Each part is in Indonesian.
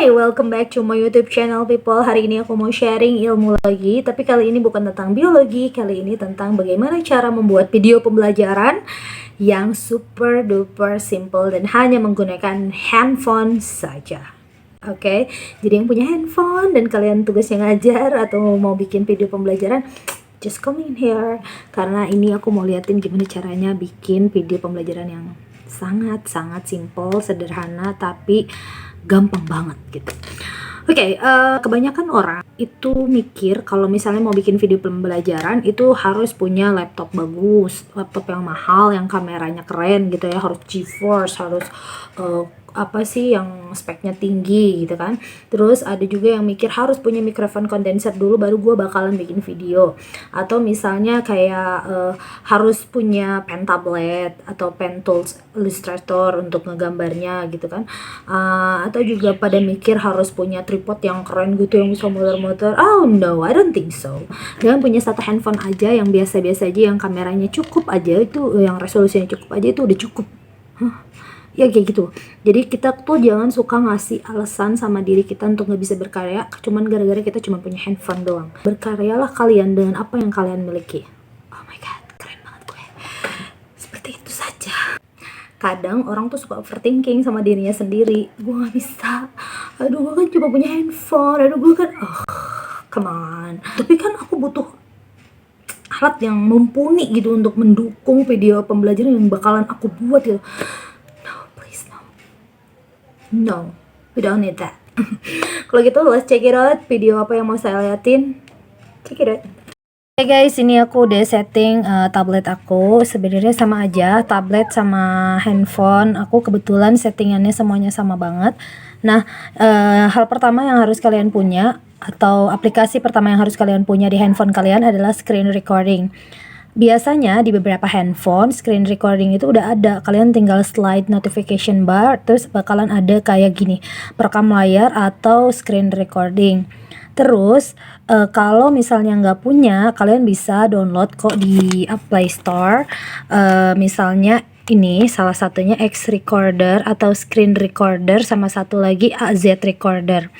Hai, welcome back to my YouTube channel people. Hari ini aku mau sharing ilmu lagi, tapi kali ini bukan tentang biologi, kali ini tentang bagaimana cara membuat video pembelajaran yang super duper simple dan hanya menggunakan handphone saja. Oke, jadi yang punya handphone dan kalian tugasnya ngajar atau mau bikin video pembelajaran, just come in here. Karena ini aku mau liatin gimana caranya bikin video pembelajaran yang sangat-sangat simple, sederhana, tapi gampang banget gitu. Oke, kebanyakan orang itu mikir kalau misalnya mau bikin video pembelajaran itu harus punya laptop bagus, laptop yang mahal, yang kameranya keren gitu ya, harus GeForce, harus apa sih yang speknya tinggi gitu kan. Terus ada juga yang mikir harus punya mikrofon kondenser dulu baru gue bakalan bikin video, atau misalnya kayak harus punya pen tablet atau pen tools Illustrator untuk ngegambarnya gitu kan. Atau juga pada mikir harus punya tripod yang keren gitu yang bisa muter-muter. Oh no, I don't think so. Dengan punya satu handphone aja yang biasa-biasa aja, yang kameranya cukup aja, itu yang resolusinya cukup aja, itu udah cukup. Ya kayak gitu. Jadi kita tuh jangan suka ngasih alasan sama diri kita untuk gak bisa berkarya cuman gara-gara kita cuma punya handphone doang. Berkaryalah kalian dengan apa yang kalian miliki. Oh my god, keren banget gue. Seperti itu saja. Kadang orang tuh suka overthinking sama dirinya sendiri. Gue gak bisa, aduh gue kan cuma punya handphone, aduh gue kan come on. Tapi kan aku butuh alat yang mumpuni gitu untuk mendukung video pembelajaran yang bakalan aku buat gitu. No, we don't need that. Kalau gitu, let's check it out. Video apa yang mau saya liatin? Check it out. Oke guys, ini aku udah setting tablet aku. Sebenarnya sama aja, tablet sama handphone. Aku kebetulan settingannya semuanya sama banget. Nah, hal pertama yang harus kalian punya, atau aplikasi pertama yang harus kalian punya di handphone kalian adalah screen recording. Biasanya di beberapa handphone screen recording itu udah ada, kalian tinggal slide notification bar, terus bakalan ada kayak gini, perekam layar atau screen recording. Terus kalau misalnya nggak punya, kalian bisa download kok di Play Store. Misalnya ini salah satunya X Recorder atau Screen Recorder, sama satu lagi AZ Recorder.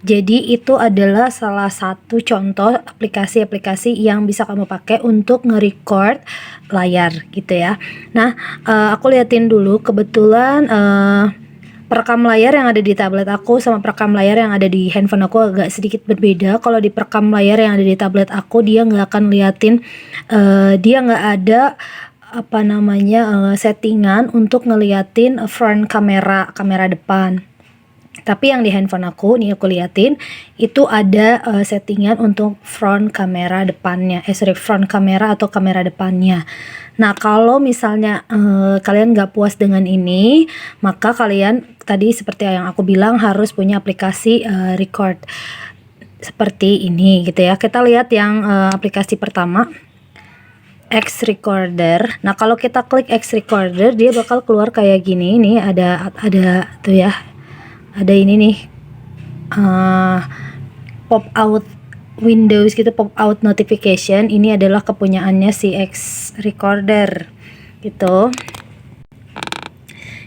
Jadi itu adalah salah satu contoh aplikasi-aplikasi yang bisa kamu pakai untuk nge-record layar gitu ya. Nah, aku liatin dulu, kebetulan perekam layar yang ada di tablet aku sama perekam layar yang ada di handphone aku agak sedikit berbeda. Kalau di perekam layar yang ada di tablet aku, dia nggak akan liatin, dia nggak ada apa namanya settingan untuk ngeliatin front kamera depan. Tapi yang di handphone aku nih, aku liatin itu ada settingan untuk front kamera depannya, front kamera atau kamera depannya. Nah, kalau misalnya kalian nggak puas dengan ini, maka kalian tadi seperti yang aku bilang harus punya aplikasi record seperti ini gitu ya. Kita lihat yang aplikasi pertama, X Recorder. Nah, kalau kita klik X Recorder, dia bakal keluar kayak gini. Ini ada tuh ya. Ada ini nih, pop out Windows gitu, pop out notification. Ini adalah kepunyaannya si X Recorder gitu.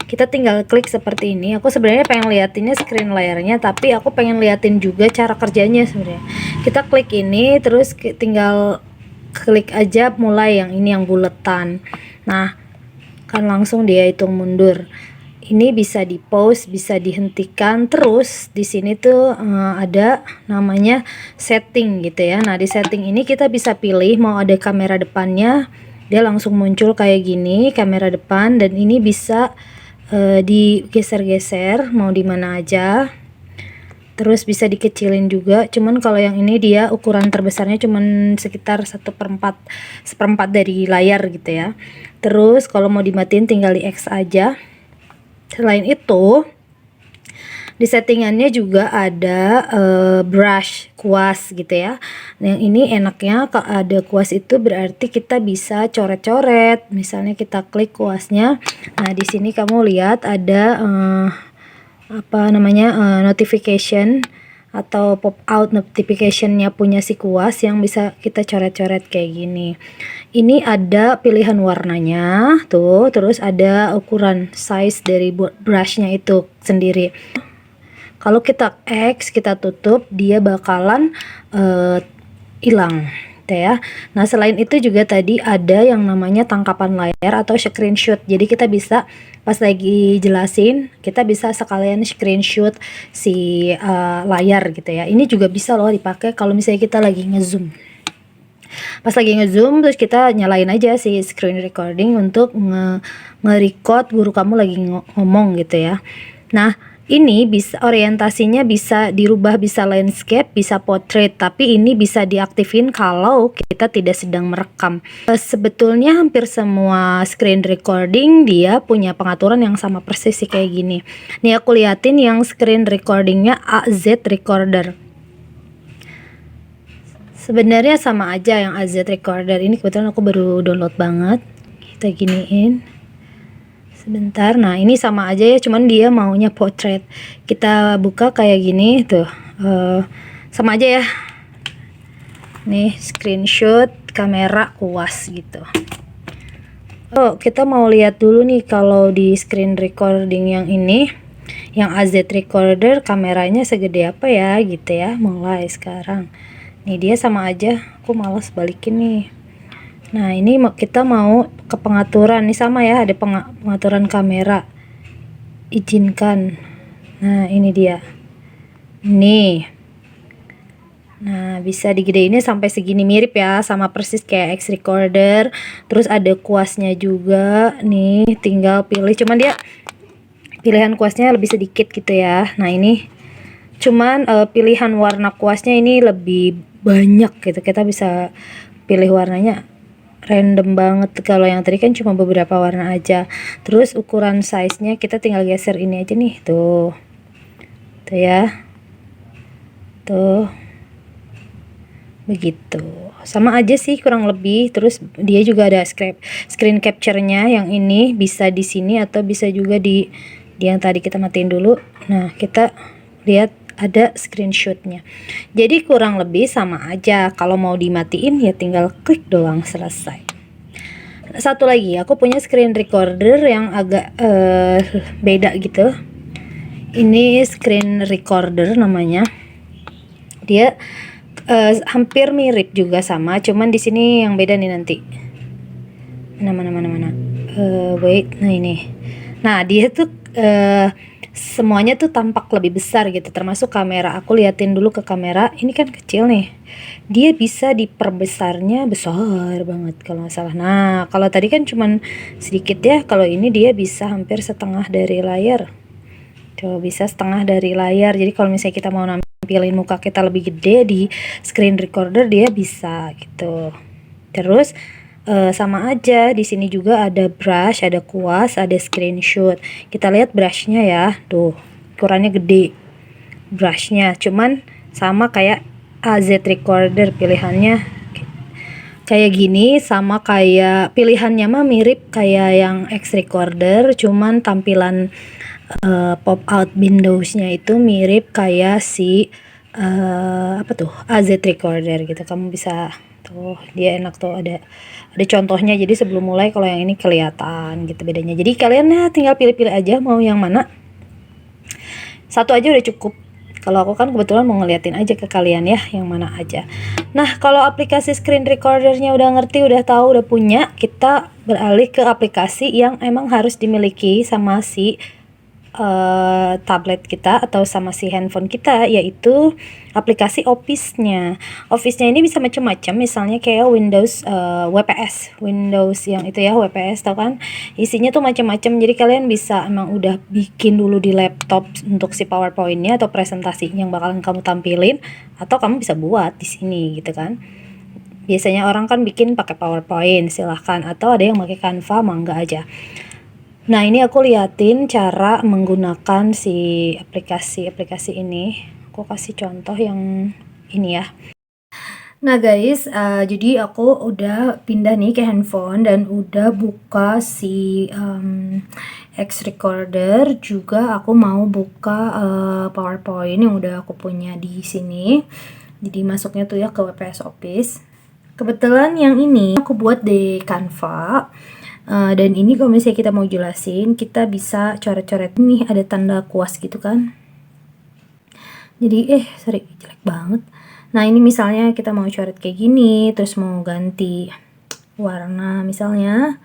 Kita tinggal klik seperti ini. Aku sebenarnya pengen liatinnya screen layarnya, tapi aku pengen liatin juga cara kerjanya sebenarnya. Kita klik ini, terus tinggal klik aja mulai yang ini yang buletan. Nah, kan langsung dia hitung mundur. Ini bisa di pause, bisa dihentikan. Terus di sini tuh ada namanya setting gitu ya. Nah, di setting ini kita bisa pilih mau ada kamera depannya, dia langsung muncul kayak gini kamera depan, dan ini bisa digeser-geser mau di mana aja. Terus bisa dikecilin juga. Cuman kalau yang ini dia ukuran terbesarnya cuman sekitar 1/4 dari layar gitu ya. Terus kalau mau dimatiin tinggal di X aja. Selain itu, di settingannya juga ada brush, kuas gitu ya. Yang ini enaknya kalau ada kuas itu berarti kita bisa coret-coret. Misalnya kita klik kuasnya. Nah, di sini kamu lihat ada apa namanya notification atau pop out notificationnya punya si kuas yang bisa kita coret-coret kayak gini. Ini ada pilihan warnanya tuh, terus ada ukuran size dari brushnya itu sendiri. Kalau kita X, kita tutup, dia bakalan hilang. Gitu ya. Nah, selain itu juga tadi ada yang namanya tangkapan layar atau screenshot. Jadi kita bisa pas lagi jelasin, kita bisa sekalian screenshot si layar gitu ya. Ini juga bisa loh dipakai kalau misalnya kita lagi ngezoom. Pas lagi ngezoom terus kita nyalain aja si screen recording untuk nge-record guru kamu lagi ngomong gitu ya. Nah, ini bisa orientasinya bisa dirubah, bisa landscape, bisa portrait, tapi ini bisa diaktifin kalau kita tidak sedang merekam. Sebetulnya hampir semua screen recording dia punya pengaturan yang sama persis sih kayak gini. Nih aku liatin yang screen recordingnya AZ Recorder. Sebenarnya sama aja yang AZ Recorder ini, kebetulan aku baru download banget. Kita giniin sebentar. Nah, ini sama aja ya, cuman dia maunya portrait. Kita buka kayak gini tuh, sama aja ya. Nih screenshot kamera kuas gitu. Oh, kita mau lihat dulu nih kalau di screen recording yang ini, yang AZ Recorder, kameranya segede apa ya gitu ya. Mulai sekarang. Nih dia sama aja, aku malas balikin nih. Nah, ini kita mau ke pengaturan nih, sama ya, ada pengaturan kamera. Izinkan. Nah, ini dia. Nih. Nah, bisa digedein sampai segini, mirip ya sama persis kayak X Recorder. Terus ada kuasnya juga. Nih, tinggal pilih, cuman dia pilihan kuasnya lebih sedikit gitu ya. Nah, ini cuman pilihan warna kuasnya ini lebih banyak gitu. Kita bisa pilih warnanya random banget. Kalau yang tadi kan cuma beberapa warna aja. Terus ukuran size-nya kita tinggal geser ini aja nih, tuh ya, tuh begitu, sama aja sih kurang lebih. Terus dia juga ada screen capture-nya, yang ini bisa di sini atau bisa juga di yang tadi kita matiin dulu. Nah, kita lihat ada screenshotnya. Jadi kurang lebih sama aja. Kalau mau dimatiin ya tinggal klik doang, selesai. Satu lagi, aku punya screen recorder yang agak beda gitu. Ini screen recorder namanya. Dia hampir mirip juga sama, cuman di sini yang beda nih nanti. Mana. Wait, nah ini. Nah, dia tuh semuanya tuh tampak lebih besar gitu, termasuk kamera. Aku liatin dulu ke kamera, ini kan kecil nih, dia bisa diperbesarnya besar banget kalau nggak salah. Nah, kalau tadi kan cuman sedikit ya, kalau ini dia bisa hampir setengah dari layar. Coba, bisa setengah dari layar. Jadi kalau misalnya kita mau nampilin muka kita lebih gede di screen recorder, dia bisa gitu. Terus sama aja, di sini juga ada brush, ada kuas, ada screenshot. Kita lihat brushnya ya, tuh ukurannya gede brushnya, cuman sama kayak AZ Recorder, pilihannya kayak gini, sama kayak pilihannya mah mirip kayak yang X Recorder, cuman tampilan pop out windowsnya itu mirip kayak si apa tuh, AZ Recorder gitu. Kamu bisa tuh, dia enak tuh, ada contohnya. Jadi sebelum mulai, kalau yang ini kelihatan gitu bedanya. Jadi kalian ya tinggal pilih-pilih aja mau yang mana. Satu aja udah cukup. Kalau aku kan kebetulan mau ngeliatin aja ke kalian ya, yang mana aja. Nah, kalau aplikasi screen recordernya udah ngerti, udah tahu, udah punya, kita beralih ke aplikasi yang emang harus dimiliki sama si tablet kita atau sama si handphone kita, yaitu aplikasi Office-nya. Office-nya ini bisa macam-macam, misalnya kayak Windows WPS, Windows yang itu ya, WPS, tau kan, isinya tuh macam-macam. Jadi kalian bisa emang udah bikin dulu di laptop untuk si PowerPoint-nya atau presentasi yang bakalan kamu tampilin, atau kamu bisa buat di sini gitu kan. Biasanya orang kan bikin pakai PowerPoint, silahkan, atau ada yang pakai Canva, mangga aja. Nah, ini aku liatin cara menggunakan si aplikasi ini. Aku kasih contoh yang ini ya. Nah guys, jadi aku udah pindah nih ke handphone dan udah buka si X Recorder. Juga aku mau buka PowerPoint yang udah aku punya di sini. Jadi masuknya tuh ya ke WPS Office. Kebetulan yang ini aku buat di Canva. Dan ini kalau misalnya kita mau jelasin, kita bisa coret-coret nih, ada tanda kuas gitu kan. Jadi sorry, jelek banget. Nah ini misalnya kita mau coret kayak gini, terus mau ganti warna misalnya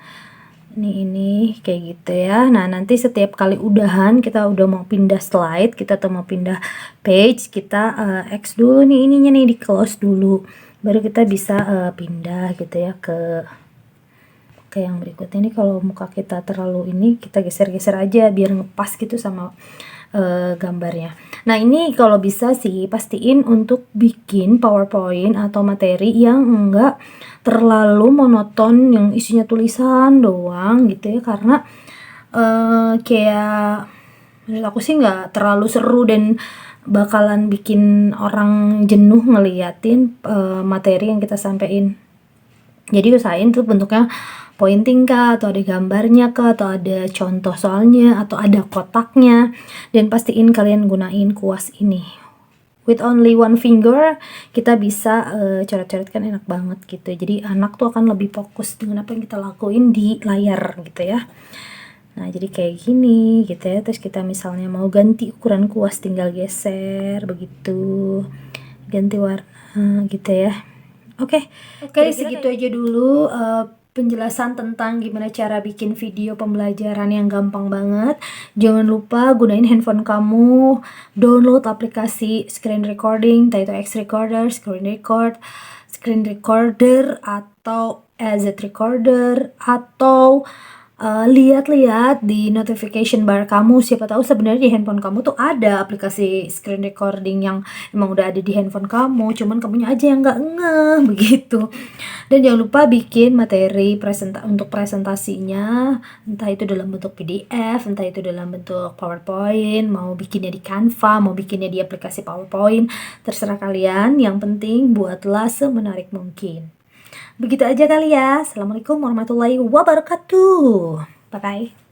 ini kayak gitu ya. Nah nanti setiap kali udahan kita udah mau pindah slide, kita tuh mau pindah page, kita X dulu nih ininya nih, di close dulu, baru kita bisa pindah gitu ya ke yang berikutnya. Ini kalau muka kita terlalu ini, kita geser-geser aja biar ngepas gitu sama gambarnya. Nah ini kalau bisa sih pastiin untuk bikin PowerPoint atau materi yang enggak terlalu monoton, yang isinya tulisan doang gitu ya, karena kayak menurut aku sih nggak terlalu seru dan bakalan bikin orang jenuh ngeliatin materi yang kita sampein. Jadi usahain tuh bentuknya pointing kah, atau ada gambarnya kah, atau ada contoh soalnya, atau ada kotaknya. Dan pastiin kalian gunain kuas ini. With only one finger, kita bisa coret-coret kan enak banget gitu. Jadi anak tuh akan lebih fokus dengan apa yang kita lakuin di layar gitu ya. Nah jadi kayak gini gitu ya. Terus kita misalnya mau ganti ukuran kuas, tinggal geser begitu. Ganti warna gitu ya. Oke, segitu aja dulu penjelasan tentang gimana cara bikin video pembelajaran yang gampang banget. Jangan lupa gunain handphone kamu, download aplikasi screen recording, entah itu X recorder, screen recorder atau AZ recorder, atau lihat-lihat di notification bar kamu. Siapa tahu sebenarnya di handphone kamu tuh ada aplikasi screen recording yang emang udah ada di handphone kamu, cuman kamunya aja yang nggak ngeh begitu. Dan jangan lupa bikin materi untuk presentasinya, entah itu dalam bentuk PDF, entah itu dalam bentuk PowerPoint, mau bikinnya di Canva, mau bikinnya di aplikasi PowerPoint, terserah kalian. Yang penting buatlah semenarik mungkin. Begitu aja kali ya. Assalamualaikum warahmatullahi wabarakatuh. Bye-bye.